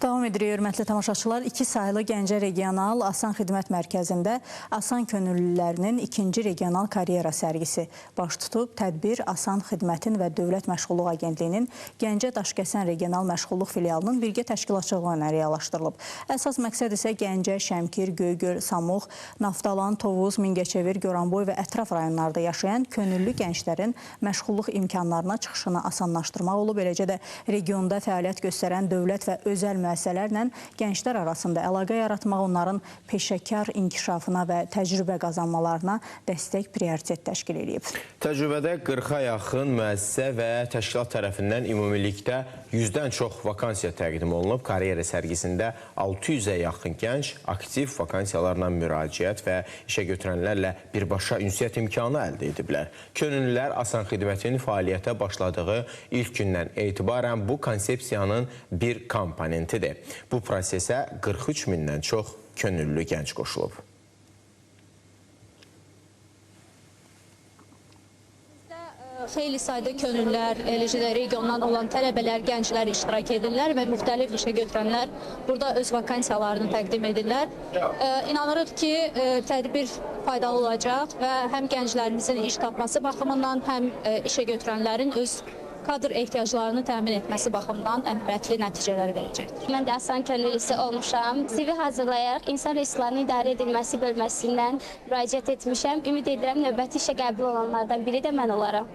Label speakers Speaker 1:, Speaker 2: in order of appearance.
Speaker 1: Davam edirik, hörmətli tamaşaçılar. 2 saylı Gəncə Regional Asan Xidmət Mərkəzində Asan könüllülərinin 2-ci regional karyera sərgisi baş tutub. Tədbir Asan Xidmətin və Dövlət Məşğulluq Agentliyinin Gəncə Daşkəsən Regional Məşğulluq Filialının birgə təşkilatçılığı ilə reallaşdırılıb. Əsas məqsəd isə Gəncə, Şəmkir, Göygöl, Samux, Naftalan, Tovuz, Mingəçevir, Goranboy və ətraf rayonlarda yaşayan könüllü gənclərin məşğulluq imkanlarına çıxışını asanlaşdırmaq olub. Eləcə də regionda fəaliyyət göstərən dövlət və özəl müəssisələrlə gənclər arasında əlaqə yaratmaq, onların peşəkar inkişafına və təcrübə qazanmalarına dəstək prioritet təşkil edib.
Speaker 2: Təcrübədə 40-a yaxın müəssisə və təşkilat tərəfindən ümumilikdə 100-dən çox vakansiya təqdim olunub. Karyera sərgisində 600-ə yaxın gənc aktiv vakansiyalarla müraciət və işə götürənlərlə birbaşa ünsiyyət imkanı əldə ediblər. Könüllülər Asan Xidmətin fəaliyyətə başladığı ilk gündən etibarən bu konsepsiyanın bir komponentidir. Bu prosesə 43 mindən çox könüllü gənc qoşulub.
Speaker 3: Xeyli sayda könüllülər, eləcə də regiondan olan tələbələr, gənclər iştirak edirlər və müxtəlif işə götürənlər burada öz vakansiyalarını təqdim edirlər. İnanırıq ki, tədbir faydalı olacaq və həm gənclərimizin iş tapması baxımından, həm işə götürənlərin öz kadr ehtiyaclarını təmin etməsi baxımından əhəmiyyətli nəticələr verəcək.
Speaker 4: Mən də Asan könüllüsü olmuşam. CV hazırlayaraq insan resurslarının idarə edilməsi bölməsindən müraciət etmişəm. Ümid edirəm növbəti işə qəbul olanlardan biri də mən olaram.